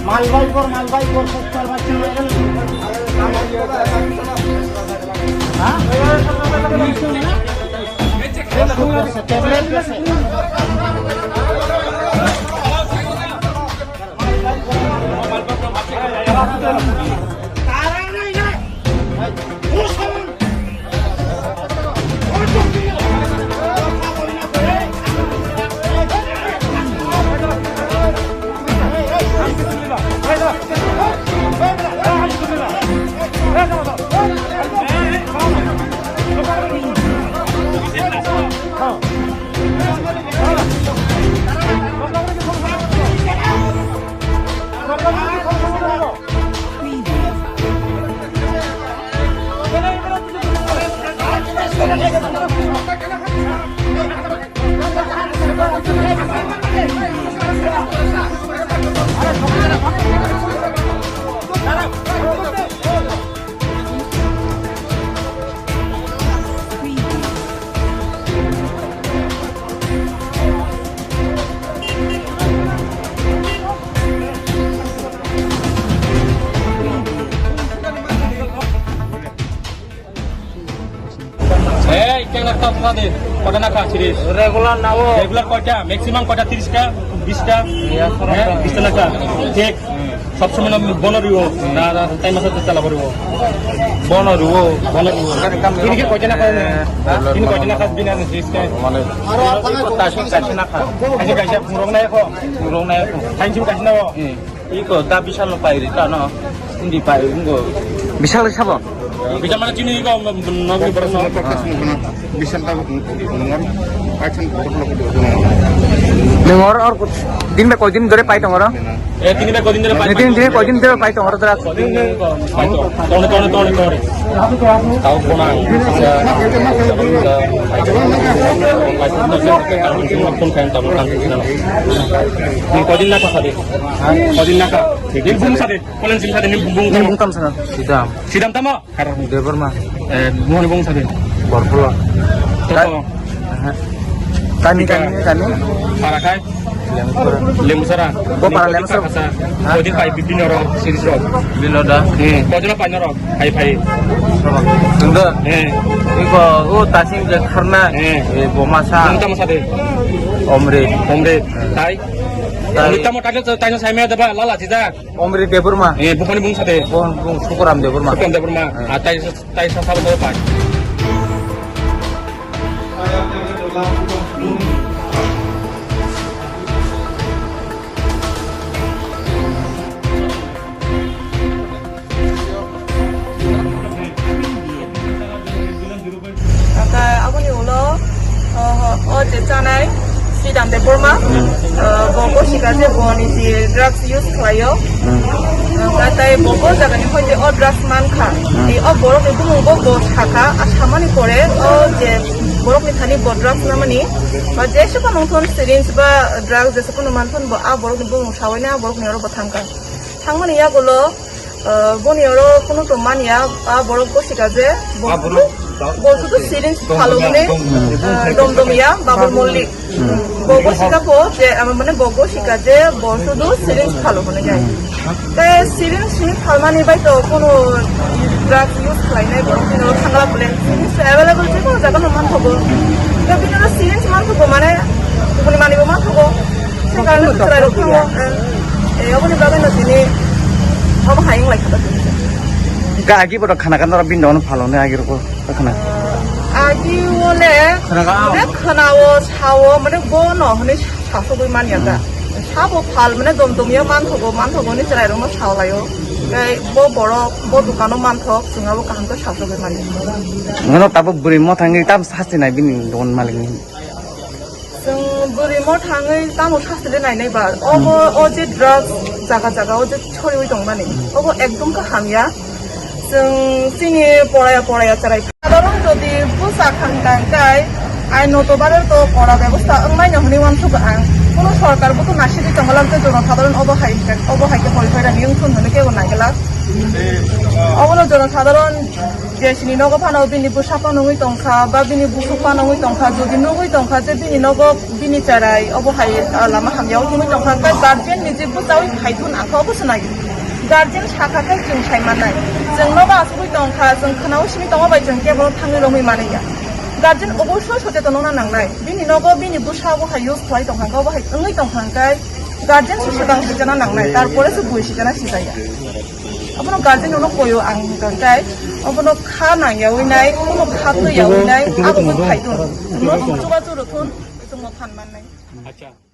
মালবাই কর সুপার বাচ্চা কটা না খাচ্ছিস রেগুলার নাও রেগুলার কয়টা ম্যাক্সিমাম কয়টা 30টা 20টা 20টা না ঠিক সবসময় বনরিও না টাইম আছে চালা করব বনরিও কিনকে কয়টা না খায় কিন কয়টা না খাস বিনা নিস্তে মানে আর তাসি কাছে না খা আজ গাইছা পুরং নাই খাইছি গাইছ না ইকো দা বিশাল পাইরি তা না ইন্দি পাই বিশাল সাব বিশাল মানে চিনি ইকো নবী বড় বিশাল Nengor or din ba koy din dore pai tongoro? Tin ba koy din dore pai. Din koy din dore pai tongoro tara. Tone. Tahu kona. Ni koy din na ka sade. Koy din na ka. Din bung sade. Kolen sim sade ni bung. Ni bung tam sana. Sidam tama. Deber ma. Mo ni bung sade. Borpula. Kami para kai lemusara go para lemusara kodi pai bibin oro series ro biloda kodi na pai ro pai tunggu iko tasing je karena bomasa tama sade omre tai kita mau tagel tanya saya ada ba lala tidak omre debur ma bukan bung sade bung syukuram debur ma tai sa sabar pai Aku ni ulo, je canai, sidam de Burma, bogo shikaje boni si drugs use klayo, katai bogo jaga ni hoje o drugs man kha, o borok ni bungo bogo shaka, ashamani kore, o je borok ni thani bo drugs namani, ba je shuka nongthon syringe ba drugs je shuka nomanthon bo a borok ni bungo shawai na borok ni oro bathangka, thangmani ya gulo boni oro kono proman ya a borok go shikaje bogo বলতো syringe ভালো মানে দমদমিয়া বাবুল মল্লিক বগো শিকাবো যে মানে বগো শিকা যে বলতো syringe ভালো মানে যায় তাই সিরিঞ্জ নি খালমানি বাই তো কোনো ড্রাগ ইউজ খাইনাই বড় কোনো থাঙ্গলা বলে সিরিঞ্জ অ্যাভেলেবল যে কোনো জায়গা মান থাকবো তা বিনা সিরিঞ্জ মান থাকবো মানে কোনো মানিব মান থাকবো সে কারণে ট্রাই রাখবো এই অবনি বাগান দিনে of হাইং লাইখাতা Agi pada khana bindon falone agi roko khana. Agi wole khana wo chawo mane bo no hone chaso boi man ya ga. Chabo phal mane domdomya man thogo ni chrai rong chaw layo. Kai bo boro bo dukano man thok singa bo kaham ko chaso boi man. Ngono tabo buri mo thangi tam sasti nai bin don malik ni. Sung buri mo thangi tam o sasti le nai nai ba. O je drugs jaga o je chori oi dong mane. Obo ekdom ka hamya. जों जोंनि पराया चाराय साधारण जुदि बुसा खांगाय আইনতভাবে তো কড়া ব্যবস্থা নাই নহনি ওয়ানসুক আং কোনো সরকারবো তো নাসিদি তঙ্গলামতে জনসাধারণ অবহাইকে পরিচয়টা নিয়ম শুনধনে কেউ না গেলা অবনো জনসাধারণ যে সিনি নগ ফানো বিনি বুসাফা নঙই টংখা বা বিনি বুসুফা নঙই টংখা যদি নঙই টংখা যে বিনি নগ বিনি চারাই অবহাই লামা হামিয়াও হিমই টংখা গার্জেন নিজে বুজাওই হাইথুন आंखौ बोसोनाय गार्जेन साखाखाय जों सायमानाय जों नबा आसुबै टंखा जों खोनाव सिनि टंबाय जों केबल थाङै रङै मानैया गार्जेन अबश्य सचेतन नांनाय बिनि नगो बिनि बुसाबो हाय इउज खालाय टंखांखौ बाहाय ओङै टंखांखाय गार्जेन सिगां सिजाना नांनाय तारपरेसो बुइ सिजाना सिजाया अपनो गार्जेन उनो कोयो आं गंखाय अपनो खा नायावैनाय कोनो खा तयावैनाय आबो फायदुन जों जुगा जुरुथुन जों फानमानाय আচ্ছা